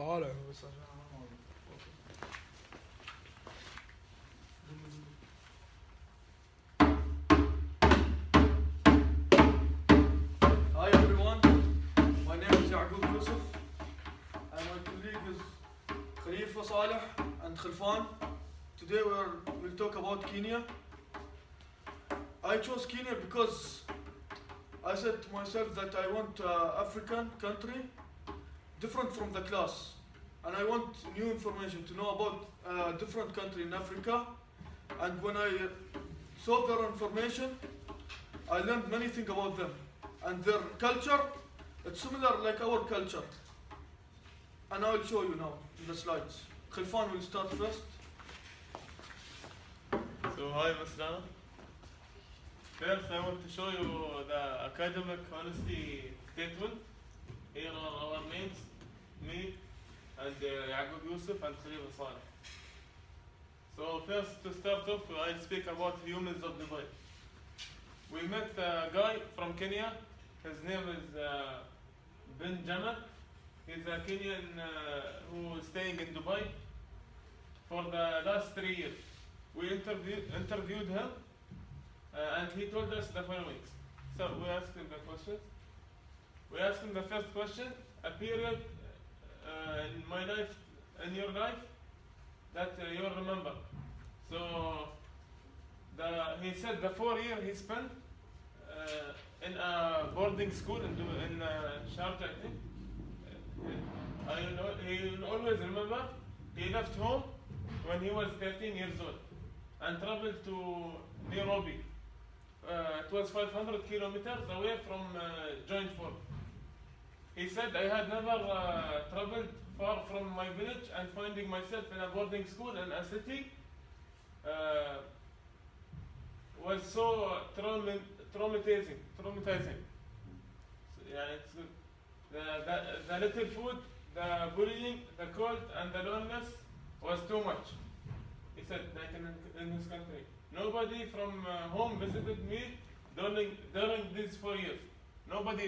طالع بس عشان Hi everyone, my name is Yagoob and my colleague is Khalifa, Saleh and Khalfan. Today we'll talk about Kenya. I chose Kenya because I said to myself that I want an African country different from the class, and I want new information to know about a different country in Africa. And when I saw their information, I learned many things about them and their culture. It's similar like our culture, and I will show you now in the slides. Khalfan will start first. So hi Masrana. First I want to show you the academic honesty statement. Here are our names, me and Yagoob Yusuf and Khalifa Saleh. So first to start off, I speak about humans of Dubai. We met a guy from Kenya. His name is Ben Jamal. He's a Kenyan who is staying in Dubai for the last 3 years. We interviewed him and he told us the following. So we asked him the questions. We asked him the first question, a period in my life, in your life, that you'll remember. So he said the 4 years he spent in a boarding school in Sharjah, I think. He will always remember he left home when he was 13 years old and traveled to Nairobi. It was 500 kilometers away from Joint Fork. He said, I had never traveled far from my village, and finding myself in a boarding school in a city was so traumatizing. So, yeah, it's the little food, the bullying, the cold, and the loneliness was too much. He said, like in his country, nobody from home visited me during these 4 years. Nobody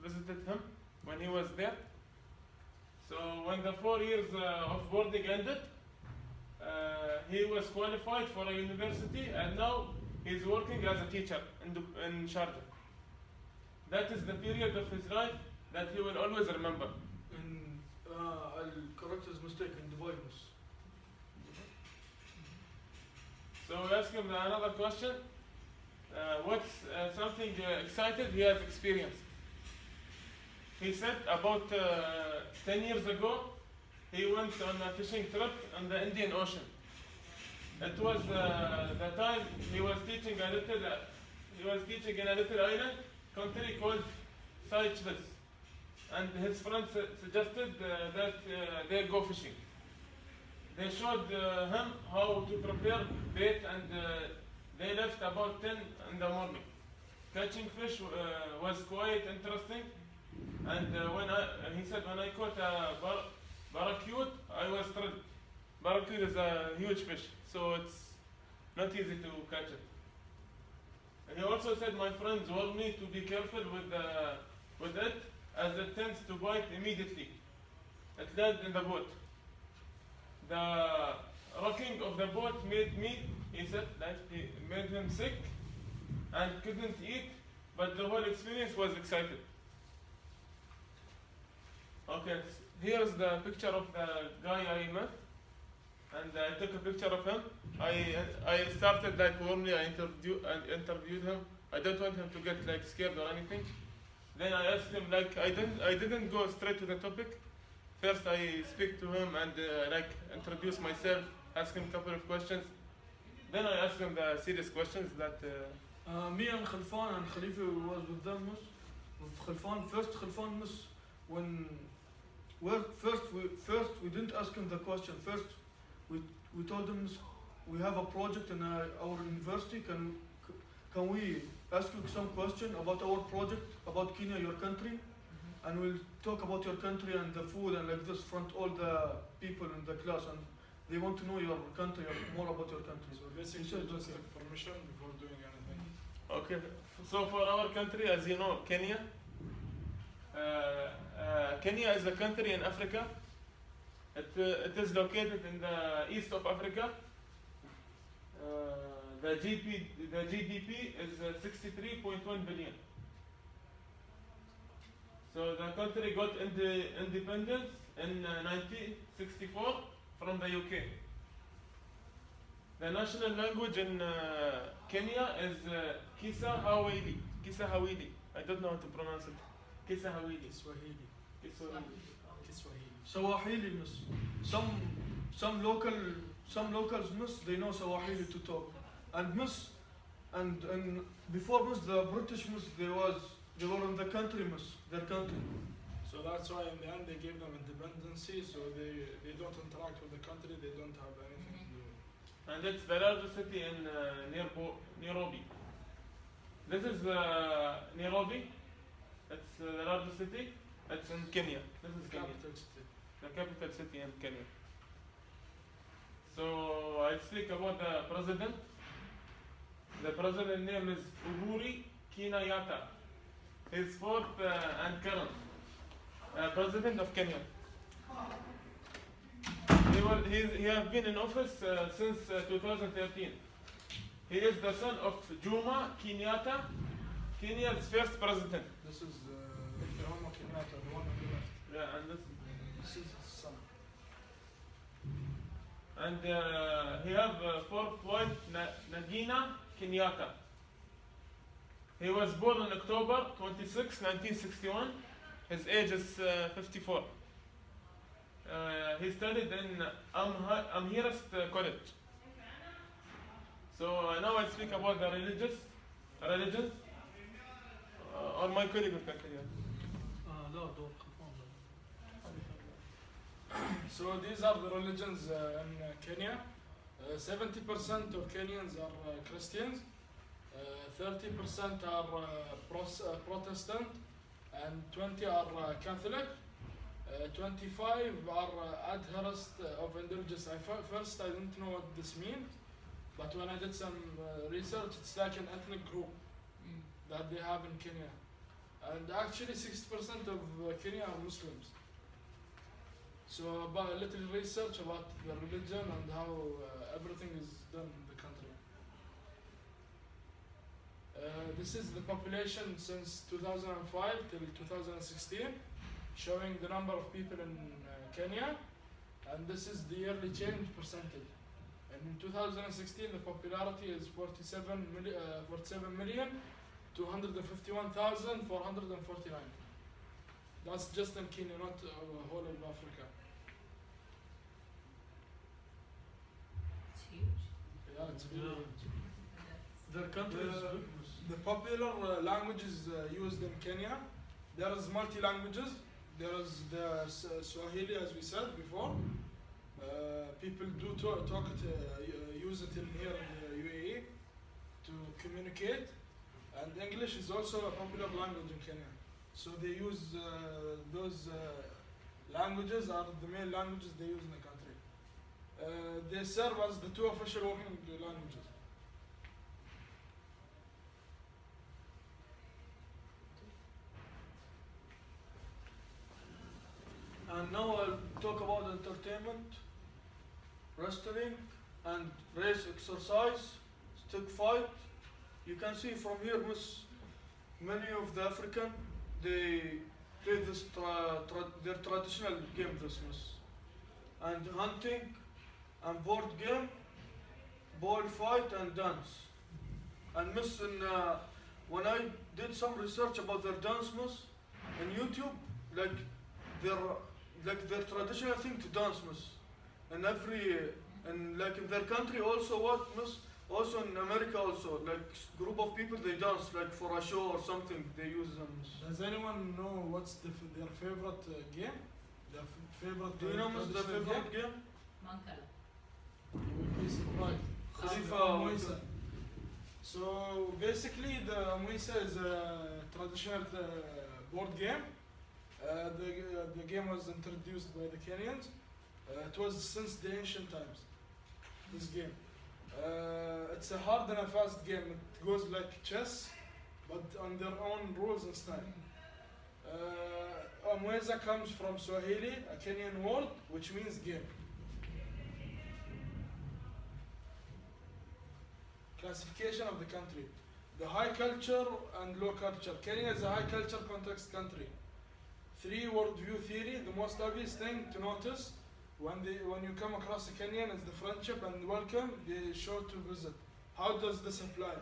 visited him when he was there. So when the 4 years of boarding ended, he was qualified for a university, and now he's working as a teacher in Sharjah. That is the period of his life that he will always remember. I'll correct his mistake in Dubai. So we ask him another question. What's something excited he has experienced? He said about 10 years ago, he went on a fishing trip in the Indian Ocean. It was the time he was teaching in a little island country called Cyprus, and his friends suggested that they go fishing. They showed him how to prepare bait, and they left about 10 in the morning. Catching fish was quite interesting, and he said when I caught a barracuda, I was thrilled. Barracuda is a huge fish, so it's not easy to catch it. And he also said my friends warned me to be careful with it, as it tends to bite immediately. It landed in the boat. The rocking of the boat he said that he made him sick and couldn't eat, but the whole experience was exciting. Okay, here's the picture of the guy I met, and I took a picture of him. I started like warmly. I interviewed him. I don't want him to get like scared or anything. Then I asked him, like I didn't go straight to the topic. First I speak to him and like introduce myself, ask him a couple of questions. Then I asked him the serious questions that. Me and Khalfan and Khalifa was with them. With Khalfan, when we didn't ask him the question. First we told him we have a project in our university. Can we ask you some question about our project, about Kenya, your country? And we'll talk about your country and the food and like this front all the people in the class, and they want to know your country, more about your country. So basically just permission before doing anything. Okay, so for our country, as you know, Kenya is a country in Africa It is located in the east of Africa. The GDP is 63.1 billion. So the country got independence in 1964 from the UK. The national language in Kenya is Kiswahili. Kiswahili. I don't know how to pronounce it. Kiswahili. Swahili. Kiswahili. Kiswahili. Swahili, miss. Some locals, miss, they know Swahili to talk. And miss, and before miss, the British miss, they were in the country, miss, their country. So that's why in the end they gave them independency, so they don't interact with the country, they don't have anything to do. And it's the largest city in Nairobi. This is Nairobi. It's the largest city. It's in Kenya. This is Kenya. Capital city. The capital city in Kenya. So I speak about the president. The president name is Uhuru Kenyatta. He's fourth and current president of Kenya. He has been in office since 2013. He is the son of Jomo Kenyatta, Kenya's first president. This is Jomo Kenyatta, the one on the left. Yeah, and This is his son. And he have fourth wife, Nagina Kenyatta. He was born on October 26, 1961. His age is 54. He studied in Amherst College. So now I speak about the religions. Or my colleague will continue. So these are the religions in Kenya. 70% of Kenyans are Christians, 30% are Protestant, and 20 are Catholic. 25 are adherents of religious. First, I didn't know what this means, but when I did some research, it's like an ethnic group that they have in Kenya. And actually 60% of Kenya are Muslims. So about a little research about the religion and how everything is done in the country. This is the population since 2005 till 2016, showing the number of people in Kenya, and this is the yearly change percentage. And in 2016, the popularity is 47,251,449. That's just in Kenya, not whole of Africa. It's huge. Yeah, it's really huge. Their country is big. The popular languages used in Kenya, there is multi-languages. There is the Swahili, as we said before. People do use it in here in the UAE to communicate. And English is also a popular language in Kenya. So they use those languages are the main languages they use in the country. They serve as the two official working languages. And now I'll talk about entertainment, wrestling, and race exercise, stick fight. You can see from here, miss, many of the African, they play this their traditional game, this miss. And hunting, and board game, ball fight, and dance. And miss, when I did some research about their dance, miss, in YouTube, like their traditional thing to dance, miss. And like in their country also what, miss? Also in America also, like group of people they dance like for a show or something, they use them. Miss. Does anyone know what's their favorite game? Their favorite Do you know, miss, the traditional favorite game? Mankala. You will be surprised. Khalifa. Muisa. So basically the Muisa is a traditional board game. The game was introduced by the Kenyans. It was since the ancient times, this game. It's a hard and a fast game. It goes like chess, but on their own rules and style. Mweza comes from Swahili, a Kenyan word, which means game. Classification of the country. The high culture and low culture. Kenya is a high culture context country. 3 worldview theory. The most obvious thing to notice when you come across a Kenyan is the friendship and welcome. They show to visit. How does this apply?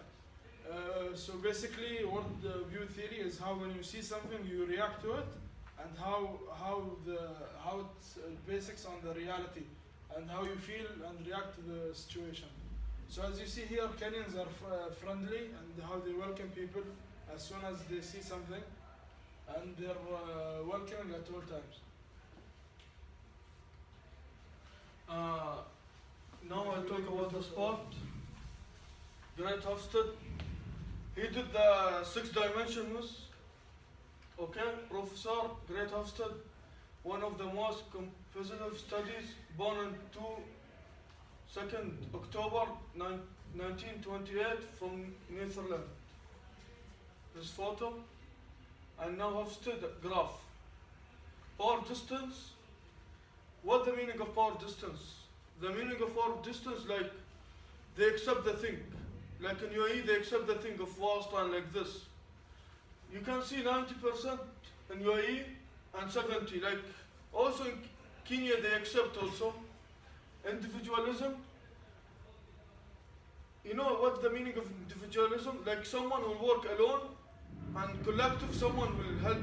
So basically, worldview theory is how when you see something you react to it, and how it's basics on the reality, and how you feel and react to the situation. So as you see here, Kenyans are friendly and how they welcome people as soon as they see something, and they're welcoming at all times. Now I'll talk about the sport. Great Hofstad. He did the 6 dimensions. Okay, Professor Great Hofstad, one of the most competitive studies, born on 2nd October 1928 from Netherlands. This photo, and now Hofstad graph. Power distance. What the meaning of power distance? The meaning of power distance, like they accept the thing. Like in UAE, they accept the thing of Wallstein like this. You can see 90% in UAE and 70. Like also in Kenya, they accept also individualism. You know what the meaning of individualism? Like someone will work alone, and collective, someone will help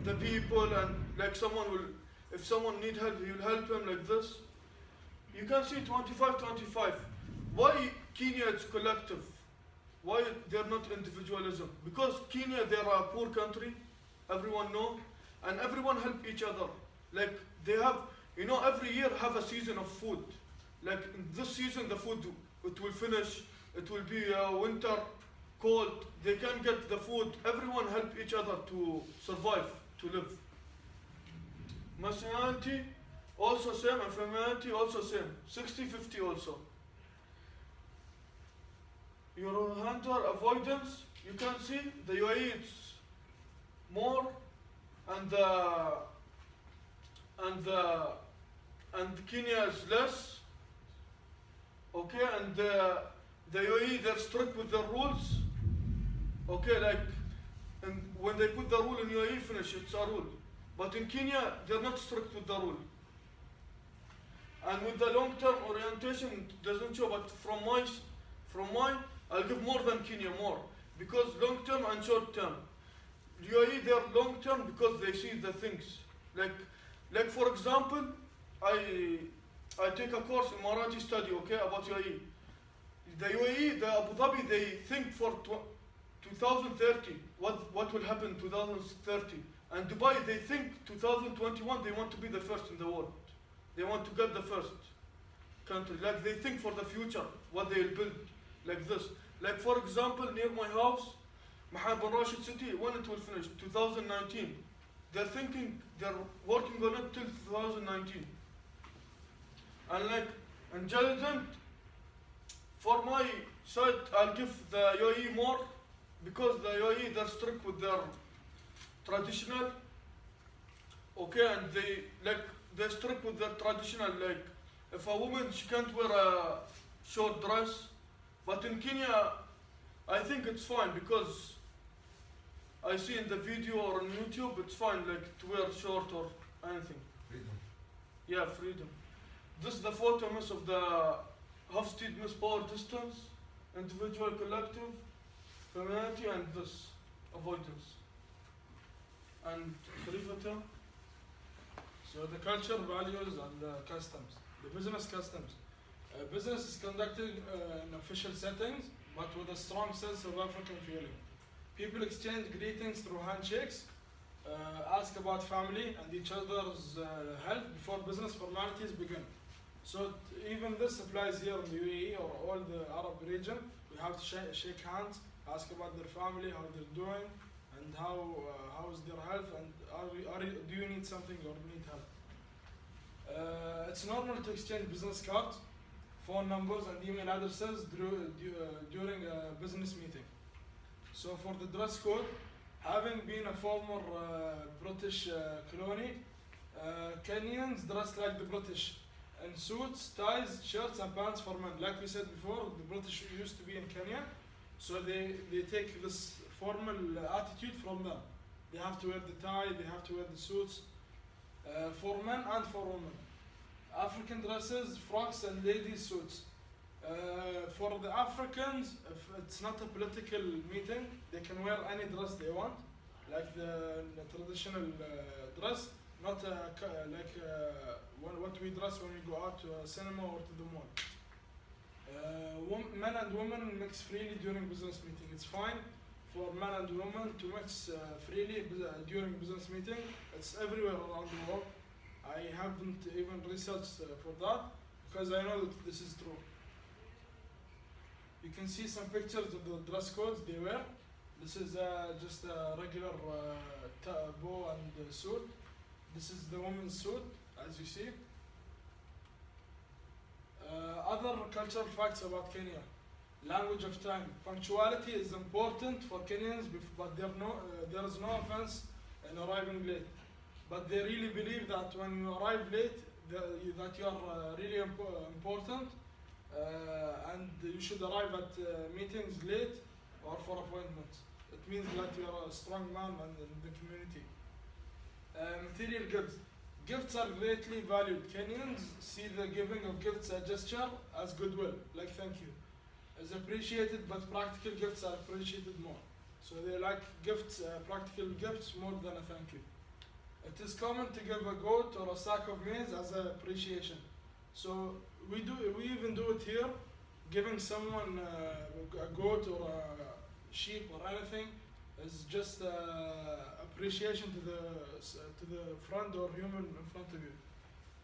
the people, and like someone will, if someone need help, he will help him like this. You can see 25-25. Why Kenya is collective? Why they're not individualism? Because Kenya, they're a poor country, everyone know, and everyone help each other. Like they have, you know, every year have a season of food. Like in this season, the food, it will finish, it will be winter, cold, they can get the food. Everyone help each other to survive, to live. Nationality, also same, and femininity, also same. 60-50 also. Your hunter avoidance, you can see the UAE it's more, and Kenya is less. Okay, and the UAE they're strict with the rules. Okay, like, and when they put the rule in UAE, finish, it's a rule. But in Kenya, they're not strict with the rule. And with the long-term orientation, it doesn't show, but from mine, I'll give more than Kenya, more. Because long-term and short-term. UAE, they're long-term because they see the things. Like for example, I take a course in Marathi study, okay, about UAE. The UAE, the Abu Dhabi, they think for 2030, what will happen in 2030. And Dubai, they think 2021, they want to be the first in the world. They want to get the first country. Like they think for the future, what they will build, like this. Like for example, near my house, Mohammed bin Rashid City, when it will finish, 2019. They're thinking, they're working on it till 2019. And like intelligent, for my side, I'll give the UAE more, because the UAE, they're strict with their traditional. Okay, and they're strict with their traditional, like if a woman, she can't wear a short dress. But in Kenya, I think it's fine, because I see in the video or on YouTube, it's fine, like to wear short or anything. Freedom. Yeah, freedom. This is the photo miss of the Hofstede miss power distance, individual, collective, femininity, and this avoidance. And Khalifa. So the culture, values, and the customs. The business customs. Business is conducted in official settings, but with a strong sense of African feeling. People exchange greetings through handshakes, ask about family and each other's health before business formalities begin. So even this applies here in the UAE or all the Arab region. We have to shake hands, ask about their family, how they're doing, and how is their health, and do you need something or need help. It's normal to exchange business cards, phone numbers, and email addresses during a business meeting. So for the dress code, Having been a former British colony, Kenyans dress like the British in suits, ties, shirts, and pants for men. Like we said before, the British used to be in Kenya, so they take this formal attitude from them. They have to wear the tie, they have to wear the suits, for men and for women. African dresses, frocks, and ladies' suits. For the Africans, if it's not a political meeting, they can wear any dress they want, like the traditional dress, not what we dress when we go out to a cinema or to the mall. Men and women mix freely during business meeting. It's fine for men and women to mix freely during business meeting. It's everywhere around the world. I haven't even researched for that because I know that this is true. You can see some pictures of the dress codes they wear. This is just a regular bow and suit. This is the woman's suit, as you see. Other cultural facts about Kenya. Language of time. Punctuality is important for Kenyans, but there is no offense in arriving late. But they really believe that when you arrive late, that you are really important, and you should arrive at meetings late or for appointments. It means that you are a strong man in the community. Material goods. Gifts are greatly valued. Kenyans see the giving of gifts a gesture as goodwill, like thank you. Is appreciated, but practical gifts are appreciated more. So they like gifts, practical gifts more than a thank you. It is common to give a goat or a sack of maize as an appreciation. So we even do it here, giving someone a goat or a sheep or anything is just appreciation to the friend or human in front of you.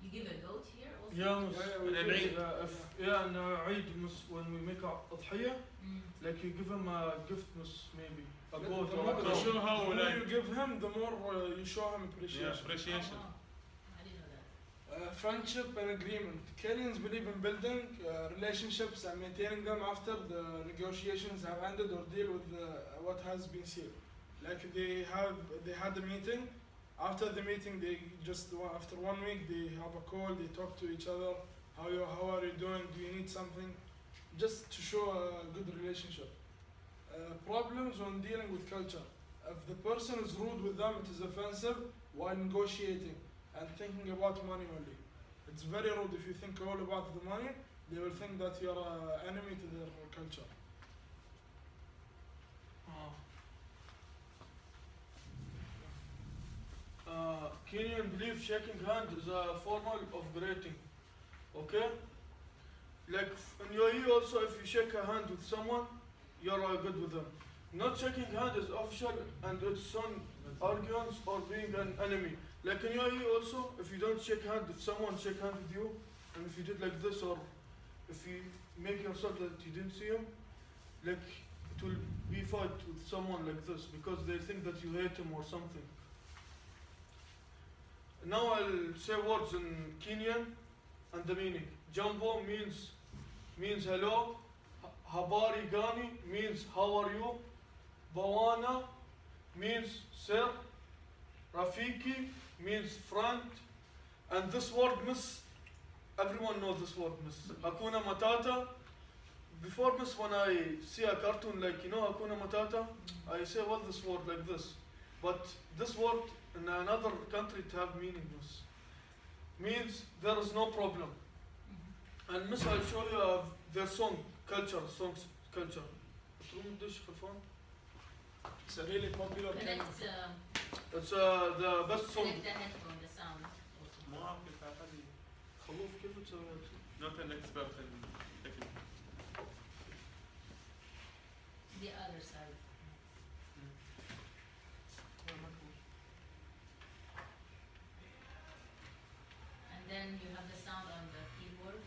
You give a goat here also? Yeah, and Eid, when we make a udhiyah, like you give him a gift, maybe a goat or a The more you give him, the more you show him appreciation. Yeah, appreciation. Oh, I didn't know that. Friendship and agreement. Kenyans believe in building relationships and maintaining them after the negotiations have ended or deal with what has been sealed. Like they had a meeting. After the meeting, after 1 week they have a call. They talk to each other. How are you doing? Do you need something? Just to show a good relationship. Problems when dealing with culture. If the person is rude with them, it is offensive while negotiating and thinking about money only. It's very rude if you think all about the money. They will think that you are an enemy to their culture. Kenyan believe shaking hand is a form of greeting. Okay? Like in UAE also, if you shake a hand with someone, you're good with them. Not shaking hand is official and it's on arguments or being an enemy. Like in UAE also, if you don't shake hand, if someone shake hand with you, and if you did like this, or if you make yourself that you didn't see him, like it will be fight with someone like this because they think that you hate him or something. Now I'll say words in Kenyan and the meaning. Jambo means hello. Habari gani means how are you. Bawana means sir. Rafiki means friend. And this word miss, everyone knows this word miss. Hakuna Matata. Before miss, when I see a cartoon like, Hakuna Matata, I say, well, this word like this. But this word in another country to have meaning means there is no problem. And miss, I'll show you their songs culture. It's a really popular Connect, Kenyan. It's the best song. connect the headphone, the sound also. Not an expert in technique. The other side. And then you have the sound on the keyboard.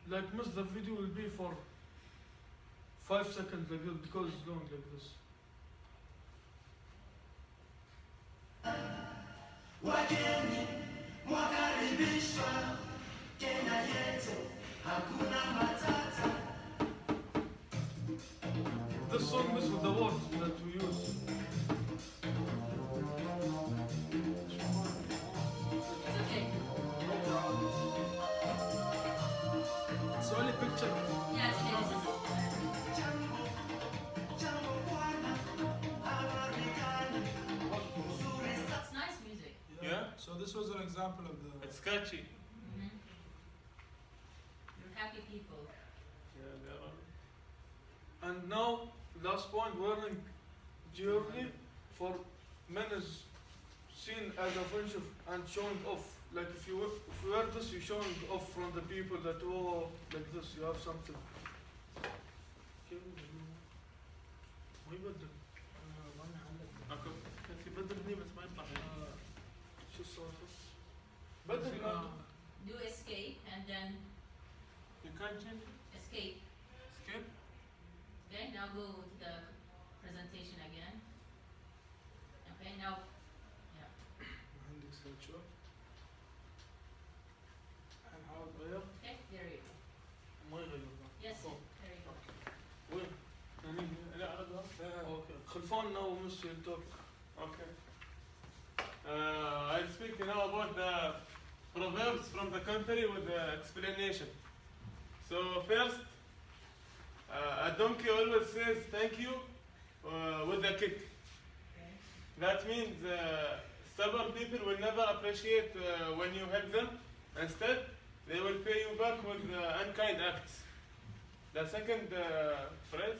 Like miss, the video will be for 5 seconds like this because it's long like this. Wageni mwakaribishwa Kenya yetu This song is with the words that we use. It's okay. It's only picture. Yeah, it's okay. This is. It's nice music. Yeah? So this was an example of the. It's catchy. Mm-hmm. You're happy people. Yeah, they are. And now, last point, wearing jewelry for men is seen as offensive and showing off. Like if you wear this, you're showing off from the people that, oh, like this, you have something. ما يبدل أكو بس يبدل هني بس ما يطلع هنا. شو الصوت؟ بدل Do escape and then You can't change it. escape. Skip. Okay, now go to the presentation again. Okay, now. Yeah. عندك سويتش اوف. هنحاول نغير. Okay, there you go. ما يغير. Yes, Oh. there you go. وين؟ لا عرضها. اوكي خلفان now مش يلتوك. Okay. I'll speak now about the proverbs from the country with the explanation. So first, a donkey always says thank you with a kick. Okay. That means stubborn people will never appreciate when you help them. Instead, they will pay you back with unkind acts. The second phrase,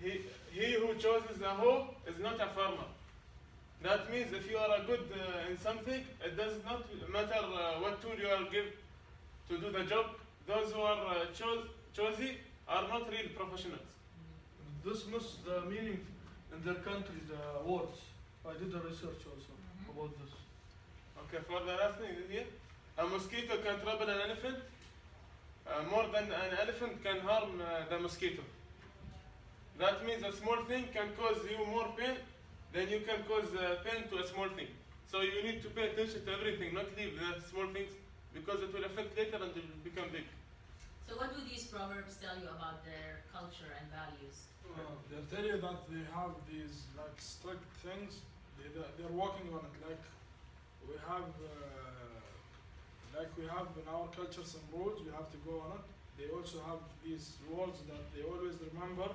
he who chooses a hoe is not a farmer. That means if you are a good in something, it does not matter what tool you are given to do the job. Those who are chosen are not real professionals. This must the meaning in their country, the words. I did the research also about this. Okay, for the last thing here, a mosquito can trouble an elephant more than an elephant can harm the mosquito. That means a small thing can cause you more pain than you can cause pain to a small thing. So you need to pay attention to everything, not leave the small things because it will affect later and it will become big. So what do these proverbs tell you about their culture and values? They tell you that they have these like strict things. They're working on it. Like we have in our culture some rules. We have to go on it. They also have these words that they always remember.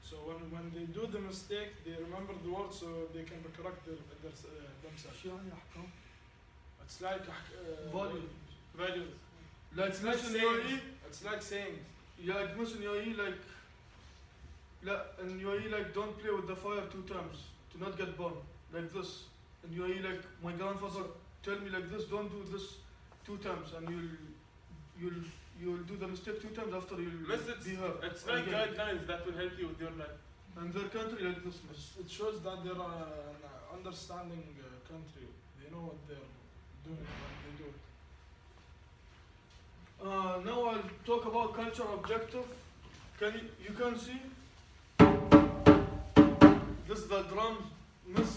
So when they do the mistake, they remember the words so they can correct themselves. شو يعني أحكام؟ It's like Values. Values. Like It's like مثل saying. UAE, It's like saying. like مثل UAE like لا in UAE like don't play with the fire 2 times to not get burned like this. In UAE like my grandfather tell me like this, don't do this 2 times and you'll do the mistake 2 times after you'll Miss, be hurt. it's like again. guidelines that will help you with your life. And their country like this. Miss. It shows that they're an understanding country. They know what they're doing when they do it. Now I'll talk about culture objective. You can see this is the drum miss,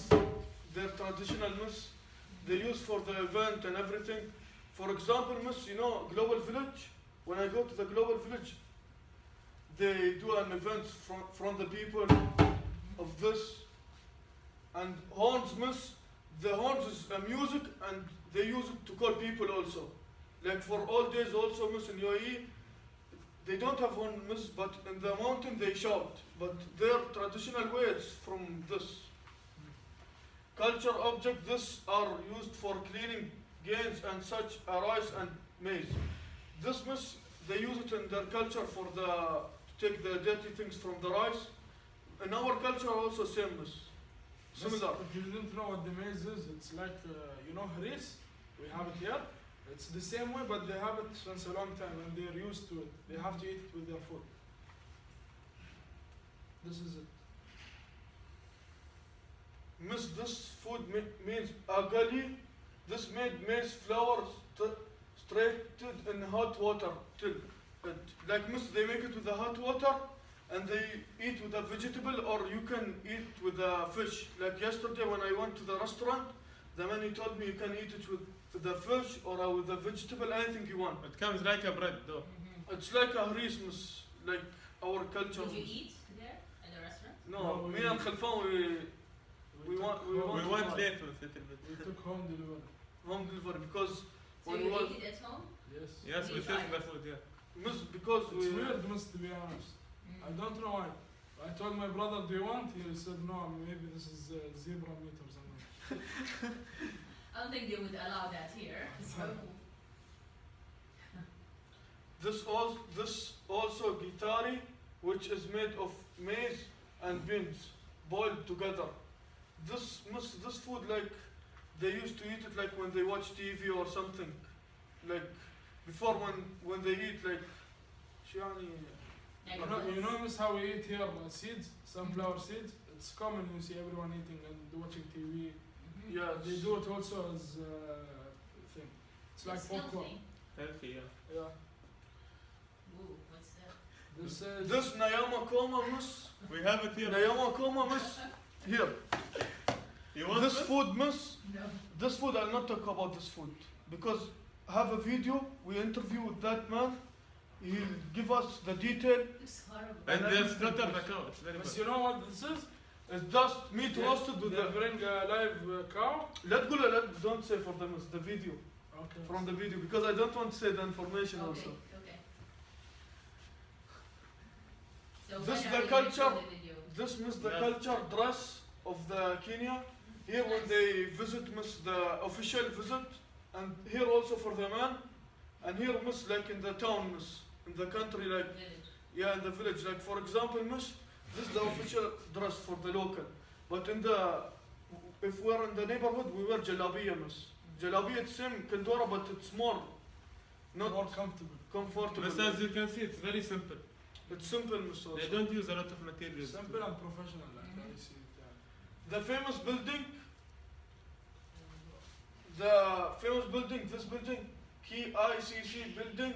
their traditional miss they use for the event and everything. For example, miss, you know, Global Village. When I go to the Global Village, they do an event from the people of this. And horns, miss, the horns is a music and they use it to call people also. Like for all days also, miss, in UAE, they don't have horn, miss, but in the mountain they shout. But their traditional ways from this. Culture objects, this are used for cleaning gains and such rice and maize. This, miss, they use it in their culture for to take the dirty things from the rice. In our culture also same, miss. Similar. If you didn't know what the maize is, it's like, you know, haris. We have it here. It's the same way, but they have it since a long time and they're used to it. They have to eat it with their food. This is it. Miss, this food means agali. This made maize flour straightened in hot water till it. Like miss, they make it with the hot water and they eat with a vegetable or you can eat with a fish. Like yesterday when I went to the restaurant, the man he told me you can eat it with the fish or with the vegetable, anything you want. It comes like a bread though. It's like a haris, like our culture. Did you eat there at the restaurant? No, No, me and Khalfan, we want We to went try. late with it a bit. We took home delivery. home delivery because So when you we was ate it at home? Yes. Yes, we You tasted tried. the food, yeah. because It's we weird, must to be honest. I don't know why. I told my brother, do you want? He said, no, maybe this is zebra meat or something. I don't think they would allow that here. So this also gitari, which is made of maize and beans boiled together. This food like they used to eat it like when they watch TV or something, like before when they eat like شو يعني You know miss how we eat here seeds, sunflower seeds? It's common, you see everyone eating and watching TV. yeah They do it also as thing. It's like popcorn. Healthy, yeah. Yeah. Ooh, what's that? This is this Nayama Koma miss We have it here. Nayama Koma miss here. You want This food miss No. this food I'll not talk about this food because I have a video we interview with that man. He'll give us the detail. Looks horrible. And there's slaughter the cow. It's very Miss, good. you know what this is? It's just meat roasted with They the. bring a live cow. Don't say for them. It's the video Okay. from the video because I don't want to say the information Okay, also. okay. So This when the are we gonna show culture. the video? This is the Yes. culture dress of the Kenya. Here when Nice. they visit, miss the official visit, and here also for the man, and here miss like in the town, miss in the country like. Village. Yeah, in the village. Like for example, miss, this is the official dress for the local. But if we're in the neighborhood, we wear jalabiya, miss. Jalabiya it's same kandora, but it's more not More comfortable. comfortable. But as you can see, it's very simple. It's simple, miss. Also. They don't use a lot of materials. Simple and professional, like I see it. The famous building, this building, KICC building,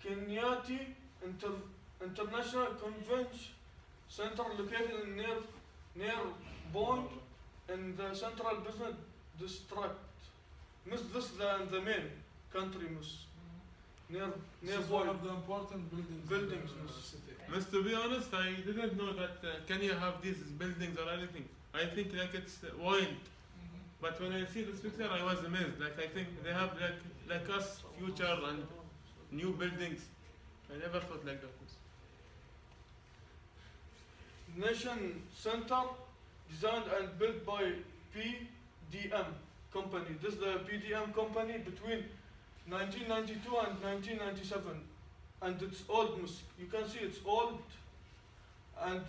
Kenyati International Convention Center, located near Bond in the Central Business District. Miss this the main country, miss. Near This is one Bond. of the important buildings. Buildings, in the miss. city. Miss, to be honest, I didn't know that Kenya have these buildings or anything. I think like it's wild. But when I see this picture, I was amazed. Like I think they have like us future and new buildings. I never thought like that. Nation Center, designed and built by PDM company. This is the PDM company between 1992 and 1997, and it's old. You can see it's old, and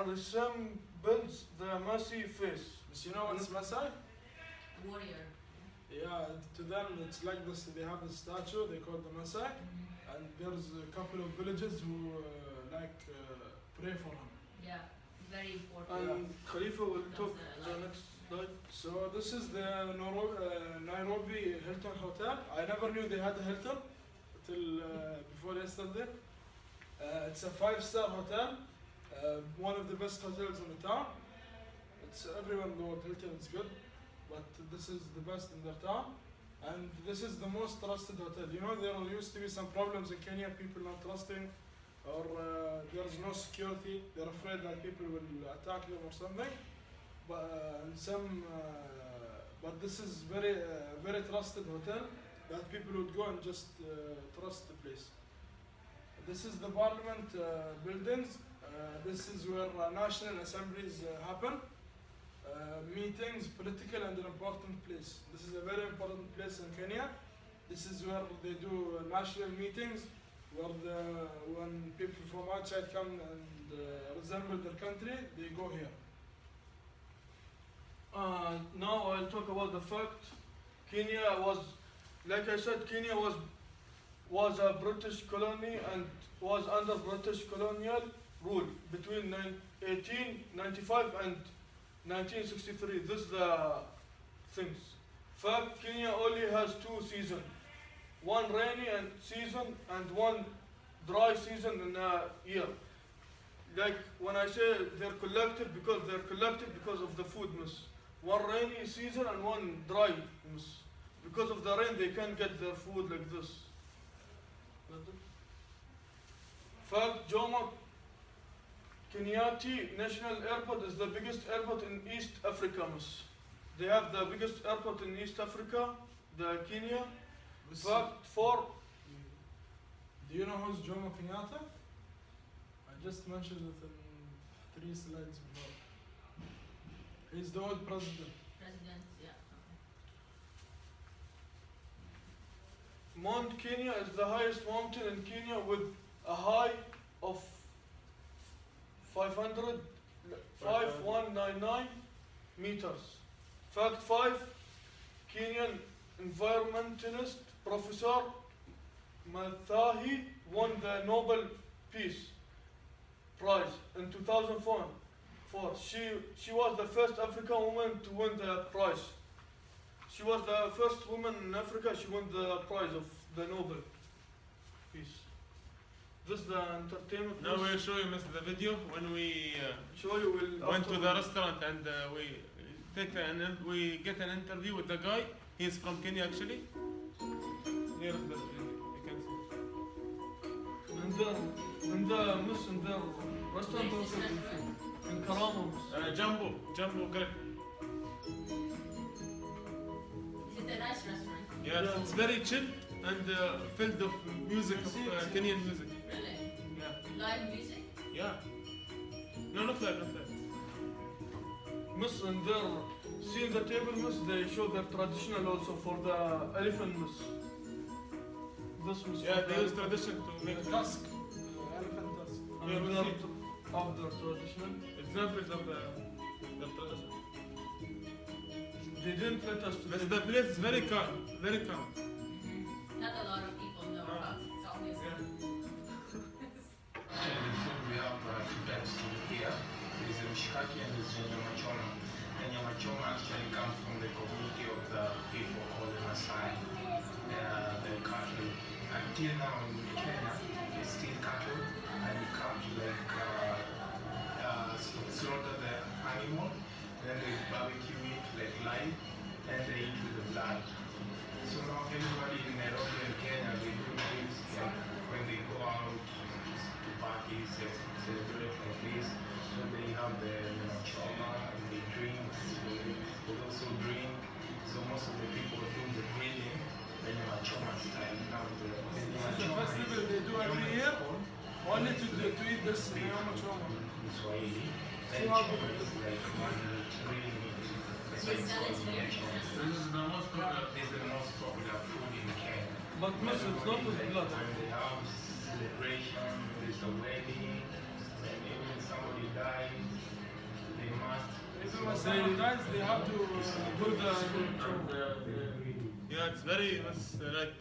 resembles the Masi face. But you know what's Maasai? Warrior. Yeah, to them it's like this. They have a statue. They call the Maasai, and there's a couple of villages who pray for him. Yeah, very important. And Khalifa will That's talk the the next slide. So this is the Nairobi Hilton Hotel. I never knew they had a Hilton till before yesterday. It's a 5-star hotel, one of the best hotels in the town. It's everyone knows Hilton is good, but this is the best in their town. And this is the most trusted hotel. You know, there used to be some problems in Kenya, people not trusting, or there is no security. They're afraid that people will attack them or something. But this is very trusted hotel that people would go and just trust the place. This is the parliament buildings. This is where national assemblies happen. Meetings, political and an important place. This is a very important place in Kenya. This is where they do national meetings, where when people from outside come and resemble their country, they go here. Now I'll talk about the fact Kenya was, like I said, Kenya was a British colony and was under British colonial rule between 1895 and 1963. This is the things. Fact, Kenya only has 2 seasons. One rainy season and one dry season in a year. Like when I say they're collected because of the food, miss. one rainy season and one dry. Miss. Because of the rain, they can't get their food like this. Fact, Jomo Kenyatta National Airport is the biggest airport in East Africa, miss. They have the biggest airport in East Africa, the Kenya. Fact 4. Do you know who's Jomo Kenyatta? I just mentioned it in 3 slides before. He's the old president. President, yeah. Okay. Mount Kenya is the highest mountain in Kenya with a height of 5199 meters. Fact 5. Kenyan environmentalist Professor Mathahi won the Nobel Peace Prize in 2004. She was the first African woman to win the prize. She was the first woman in Africa. She won the prize of the Nobel Peace. This is the entertainment. Now we'll show you the video when we went to the restaurant and we get an interview with the guy. He's from Kenya actually. Here is the video. You can see. in the restaurant also in Karama. Jumbo Grill. Is it a nice restaurant? Yes, Yeah. it's very chill and filled of music, of Kenyan music. Really? Yeah. Live music? Yeah. No, not live. Miss, and see the table, miss, they show their traditional also for the elephant, miss. This miss. Yeah, they use tradition to make Tusk. Elephant tusk. And Yeah, we their, see. of their traditional. examples of the tradition. They didn't let us to But take- the place is very calm, very calm. Not a lot of people know about it, obviously. Yeah. And the food we have two types here. There is a mishikaki and there is a nyama choma. The nyama choma actually comes from the community of the people called the Maasai. The cattle. Until now in Kenya, it's still cattle and you come to slaughter the animal, then they barbecue it like live, and they eat with the blood. So now everybody in Nairobi and Kenya, they do this when they go out to parties, they celebrate like this. So they have the choma and they drink. They also drink. So most of the people do the grilling, the choma style. Now the It's a festival they do every year. Only to eat this Nyama Choma. Swahili. See And how choma good it is like one grilling meat. That's why They it's sell it called here? choma. This is the most popular. This is the most popular food in Kenya. But miss, it's not with blood. When they have celebration, there's a wedding, and even somebody dies, they must. Even when somebody dies, they have to do the Yeah, it's like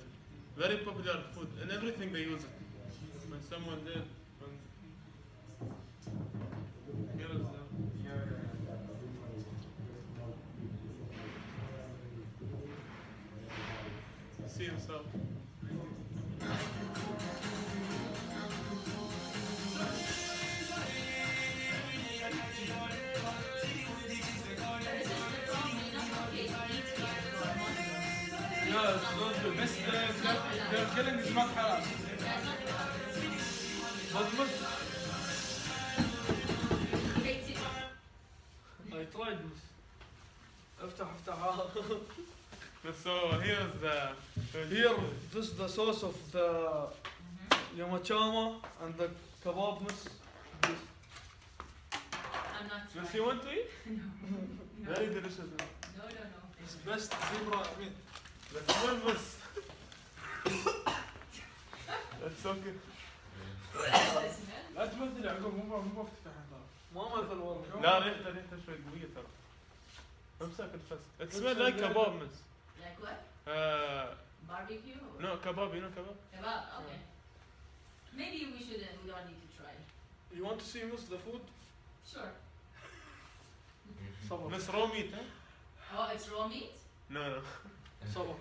very popular food and everything they use it. When someone did, here is the see yourself. Yeah, it's not good. This they're killing is not halal. But miss, I tried, miss. افتح. So here's the Here, this is the sauce of the yamachama and the kebab, miss. I'm not Does trying. you want to eat? No. Very delicious. No. It's best zebra meat. The smell was. That's okay. The smell? لا تمثل يا عقوب مو بفتح هذا. ما مثل والله. لا ريحته شوي قوية ترى. امسك الفس. It smells like kebab, miss. Like what? Barbecue? Or No, kebab, you know kebab? Kebab, okay. Maybe we all need to try. You want to see, miss, the food? Sure. Sabah. Miss raw meat, huh? Oh, it's raw meat? No. Sabah.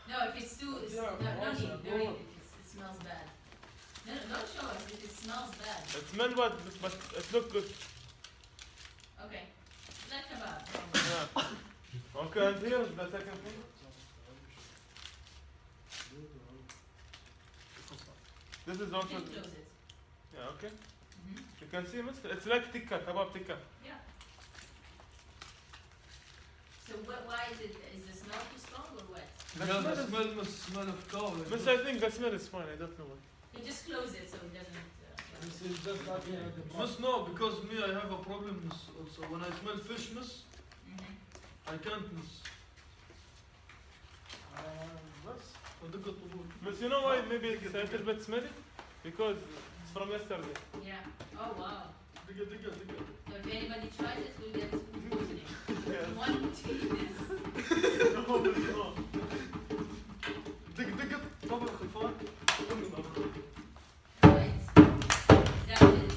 No, if it's too, Yeah, no also, need, go on. it smells bad. No, don't show us, it smells bad. It smells bad, but it looks good. Okay. like kebab. Yeah. Okay, and here's the second thing. This is You also. can close it. Yeah, okay. Mhm. You can see, mister? It's like tikka, kebab tikka. Yeah. So why is it? Is the smell too strong or what? Yeah, the smell must smell of cow. like Mister, I think the smell is fine. I don't know why. You just close it so it doesn't. This is just like the Miss, no, because me, I have a problem, miss, also. When I smell fish, miss, Mhm. I can't, miss. بس ودق الطبول. Miss, you know why maybe it's a little bit smelly? Because it's from yesterday. Yeah. Oh wow. دقة دقة دقة. So if anybody tries it, we'll get food poisoning. Yes. You want to eat this? No, no. دق دقة طبق خلفان. Right. Is that it?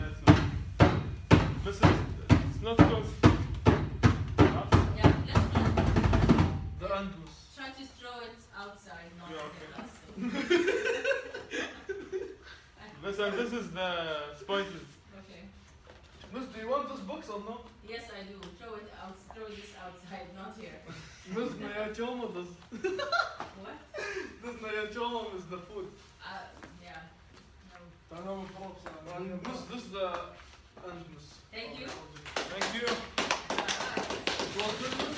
Yes, ma'am. Mister, it's not close. Yeah. Let's The end, miss. try to throw it outside, not Yeah, in okay. the glass. Mister, this is the spices. Okay. Miss, do you want this box or not? Yes, I do. Throw it out. Throw this outside, not here. Miss, Naya Choma does. What? This Naya Choma is the food. Yeah. No. تعالوا مفروض Miss, this is the end, miss. Thank you. Thank you. Bye. It was good, miss.